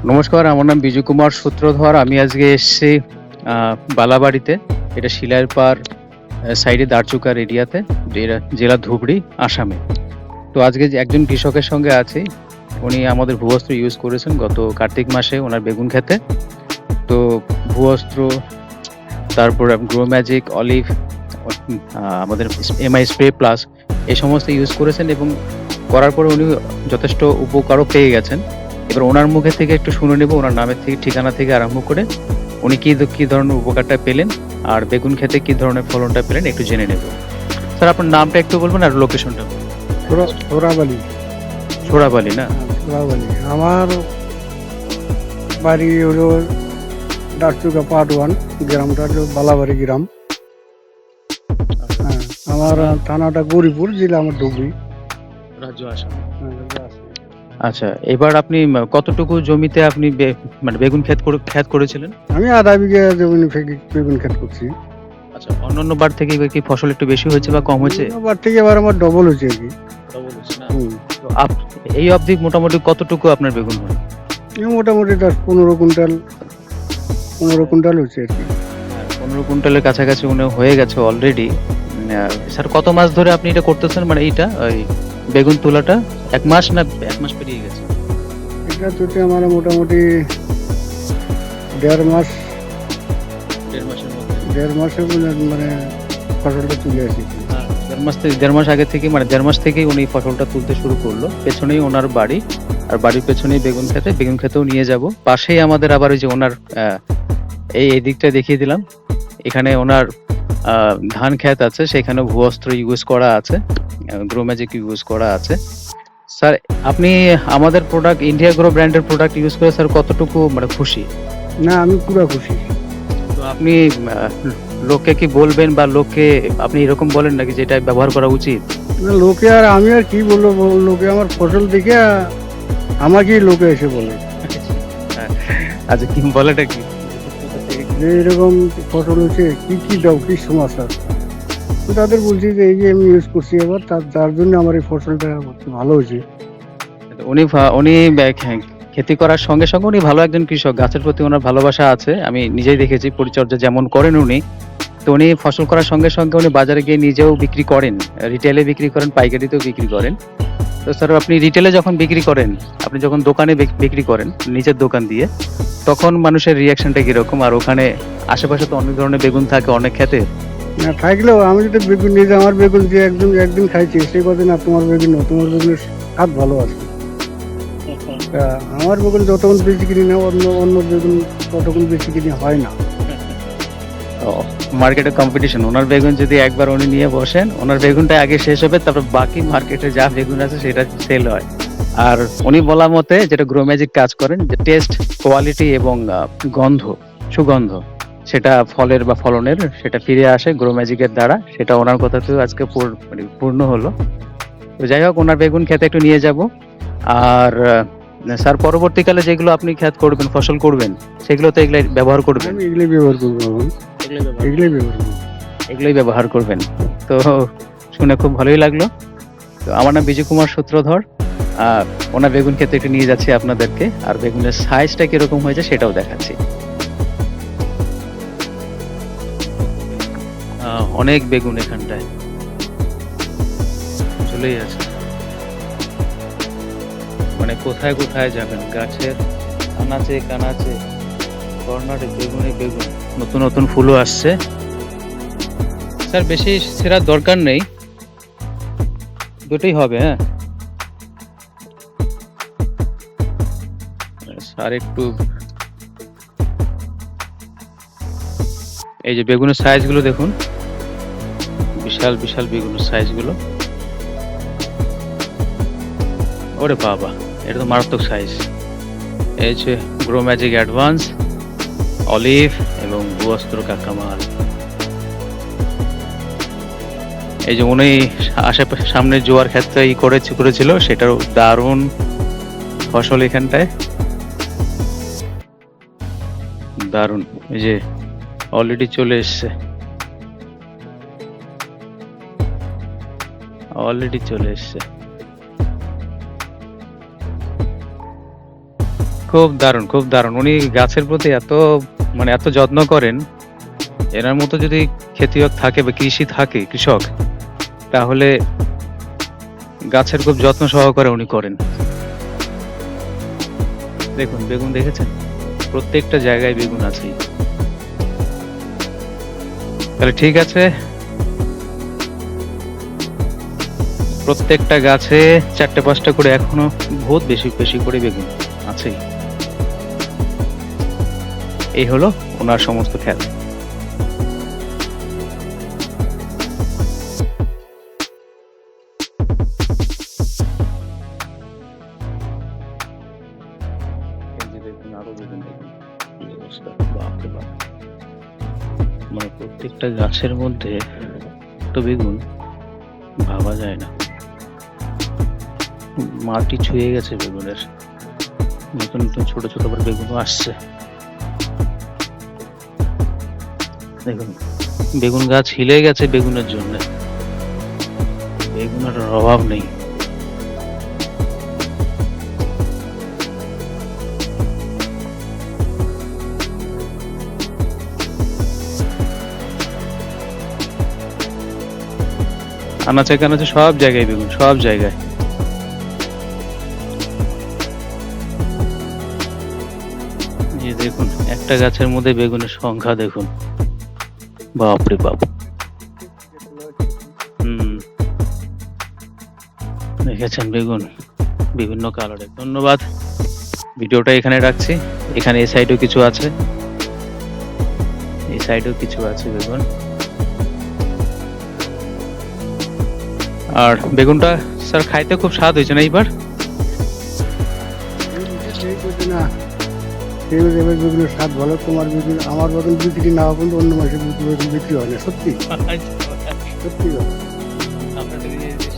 নমস্কার, আমার নাম বিজু কুমার সূত্রধর। আমি আজকে এসেছি বালাবাড়িতে। এটা শিলাইপাড় সাইডে দারচুকার এরিয়াতে, জেলা ধুবড়ি, আসামে। তো আজকে যে একজন কৃষকের সঙ্গে আছি, উনি আমাদের ভূবস্ত্র ইউজ করেছেন গত কার্তিক মাসে ওনার বেগুন ক্ষেতে। তো ভূবস্ত্র, তারপর গ্রো ম্যাজিক, অলিভ, আমাদের এমআই স্প্রে প্লাস এই সমস্ত ইউজ করেছেন এবং করার পরে উনি যথেষ্ট উপকারও পেয়ে গেছেন। এবার ওনার মুখে থেকে একটু শুনে নেব, ওনার নামের থেকে, ঠিকানা থেকে আরম্ভ করে উনি কি ধরনের উপকারটা পেলেন আর বেগুন খেতে কি ধরনের ফলনটা পেলেন একটু জেনে নেব। স্যার, আপনার নামটা একটু বলবেন আর লোকেশনটা বলবেন। সোরাবালি। সোরাবালি না? সোরাবালি আমার বাড়ি হলো দারচুকা পার্ট 1, গ্রামটা হলো বালাবাড়ি গ্রাম। হ্যাঁ, আমার থানাটা গৌরীপুর, জেলা আমার ধুবড়ি, রাজ্য আসাম। হ্যাঁ। আচ্ছা, এবার আপনি কতটুকু জমিতে আপনি মানে বেগুন ক্ষেত করেছিলেন? আমি আধা বিঘা জমি বেগুন ক্ষেত করছি। আচ্ছা, অন্যান্য বার থেকে এবার কি ফসল একটু বেশি হয়েছে বা কম হয়েছে? এবার থেকে এবার আমার ডবল হয়েছে আর কি। তো এই অবধি মোটামুটি কতটুকু আপনার বেগুন হয়? মোটামুটি 10-15 কুইন্টাল, 15 কুইন্টাল হচ্ছে আর কি। 15 কুইন্টালের কাছাকাছি মনে হয়ে গেছে অলরেডি। স্যার, কত মাস ধরে আপনি এটা করতেছেন, মানে এইটা ওই বেগুন তোলাটা? 1 মাস না 1 মাস পেরিয়ে গেছে? এটা তো আমার মোটামুটি 1.5 মাস, 1.5 মাসের মধ্যে। 1.5 মাসে মানে ফসলটা তুলে এসেছি। 1.5 মাস আগে থেকে, মানে 1.5 মাস থেকেই উনি ফসলটা তুলতে শুরু করলো। পেছনেই ওনার বাড়ি, আর বাড়ির পেছনেই বেগুন খেতেও নিয়ে যাব। পাশেই আমাদের আবার ওই যে ওনার এই দিকটা দেখিয়ে দিলাম, এখানে ওনার ধান ক্ষেত আছে, সেখানে ভূবস্ত্র ইউজ করা আছে, গ্রো ম্যাজিক ইউজ করা আছে। স্যার, আপনি আমাদের প্রোডাক্ট, ইন্ডিয়া গ্রো ব্র্যান্ডের প্রোডাক্ট ইউজ করে স্যার কতটুকু মানে খুশি? না, আমি পুরো খুশি। তো আপনি লোককে কি বলবেন, বা লোককে আপনি এরকম বলেন নাকি যে এটা ব্যবহার করা উচিত? না, লোকে আর আমি আর কি বলবো, লোকে আমার ফসল দেখে আমাকেই লোকে এসে বলে আচ্ছা, কি বলেটা কি? যে এরকম ফসল হচ্ছে, কি কি দাও, কি সমস্যা। তো তাদের বলছি যে এই যে আমি ইউজ করছি এবার, তার জন্য আমার এই ফসলটা ভালো হয়েছে। উনি খেতি করার সঙ্গে সঙ্গে উনি ভালো একজন কৃষক, গাছের প্রতি ওনার ভালোবাসা আছে, আমি নিজেই দেখেছি পরিচর্যা যেমন করেন উনি। তো উনি ফসল করার সঙ্গে সঙ্গে উনি বাজারে গিয়ে নিজেও বিক্রি করেন, রিটেলে বিক্রি করেন, পাইকারিতেও বিক্রি করেন। তো স্যার, আপনি রিটেলে যখন বিক্রি করেন, আপনি যখন দোকানে বিক্রি করেন নিজের দোকান দিয়ে, তখন মানুষের রিয়াকশনটা কিরকম? আর ওখানে আশেপাশে তো অনেক ধরনের বেগুন থাকে, অনেক খেতে। না থাকলেও আমি যদি বেগুন নিজে, আমার বেগুন যে একদিন খাইছি, সেই কথা না তোমার বেগুন, তোমার বেগুনের স্বাদ ভালো আছে। আমার বেগুন যতক্ষণ বেশি কিনি না, অন্য বেগুন ততক্ষণ বেশি কিনি হয় না। মার্কেটে কম্পিটিশন, ওনার বেগুন যদি একবার উনি নিয়ে বসেন, ওনার বেগুনটা আগে শেষ হবে, তারপর বাকি মার্কেটে যা বেগুন আছে সেটা সেল হয়। আর উনি বলা মতে যেটা গ্রো ম্যাজিক কাজ করেন, যে টেস্ট, কোয়ালিটি এবং সুগন্ধ, সেটা ফলের বা ফলনের সেটা ফিরে আসে গ্রো ম্যাজিকের দ্বারা। সেটা ওনার কথাতেও আজকে পূর্ণ হলো। তো যাই হোক, ওনার বেগুন খেতে একটু নিয়ে যাব। আর স্যার, পরবর্তীকালে যেগুলো আপনি ক্ষেত করবেন, ফসল করবেন, সেগুলো তো এগুলাই ব্যবহার করবেন? আমি এগুলোই ব্যবহার করবো এখন, এগুলোই ব্যবহার করবেন। তো শুনে খুব ভালোই লাগলো। তো আমার নাম বিজু কুমার সূত্রধর। ওনার বেগুন খেতে একটু নিয়ে যাচ্ছি আপনাদেরকে, আর বেগুনের সাইজটা কিরকম হয়েছে সেটাও দেখাচ্ছি। অনেক বেগুন এখানটায় চলেই আছে, মানে কোথায় কোথায় যাবেন, গাছের আনাচে কানাচে কর্নারে বেগুনে বেগুন, নতুন নতুন ফুলও আসছে। স্যার, বেশি ছেঁড়ার দরকার নেই, দুটোই হবে। হ্যাঁ, আর একটু এই যে বেগুনের সাইজ গুলো দেখুন, বিশাল বিশাল বেগুনের সাইজ গুলো। ওরে বাবা, এটা তো মারাত্মক সাইজ। এই যে গ্রো ম্যাজিক অ্যাডভান্স, অলিভ এবং ভূবস্ত্র কাঁচামাল। এই যে উনি আশেপাশে সামনে জোয়ার ক্ষেত্রে করেছিল, সেটারও দারুণ ফসল এখানটায়, দারুণ। এই যে অলরেডি চলে এসছে, খুব দারুণ, খুব দারুণ। উনি গাছের প্রতি এত মানে এত যত্ন করেন। এনার মতো যদি খেতিয়ক থাকে বা কৃষি থাকে, কৃষক, তাহলে গাছের খুব যত্ন সহকারে উনি করেন। দেখুন বেগুন দেখেছেন? প্রত্যেকটা জায়গায় বেগুন আছেই। তাহলে ঠিক আছে, প্রত্যেকটা গাছে ৪টা-৫টা করে এখনো বহুত বেশি বেশি করে বেগুন আছেই। এই হলো ওনার সমস্ত খেত। এই যে দেখুন, আরো বেগুন দেখুন, কি অবস্থা, বাপরে বাপ। মানে প্রত্যেকটা গাছের মধ্যে তো বেগুন, ভাবা যায় না। মাটি ছুঁয়ে গেছে বেগুনের। নতুন নতুন ছোট ছোট আবার বেগুনও আসছে। দেখুন, বেগুন গাছ হিলে গেছে বেগুনের জন্য। বেগুনের অভাব নেই। আনাচে কানাচে সব জায়গায় বেগুন, সব জায়গায়। এই দেখুন, একটা গাছের মধ্যে বেগুনের সংখ্যা দেখুন, বাপরে বাপ। দেখেছেন বেগুন বিভিন্ন কালারের। ধন্যবাদ, ভিডিওটা এখানে রাখছি। এখানে এই সাইডেও কিছু আছে, এই সাইডেও কিছু আছে বেগুন। আর বেগুনটা স্যার খাইতে খুব স্বাদ হয়েছে না এইবার? সেই বলছে না, সেই বলছে এবার বেগুনের স্বাদ ভালো, তোমার বেগুন আমার বেগুন বিক্রি না হওয়া পর্যন্ত অন্য মাসে বেগুন বিক্রি হয় না। সত্যি সত্যি কথা। আপনাদের এই যে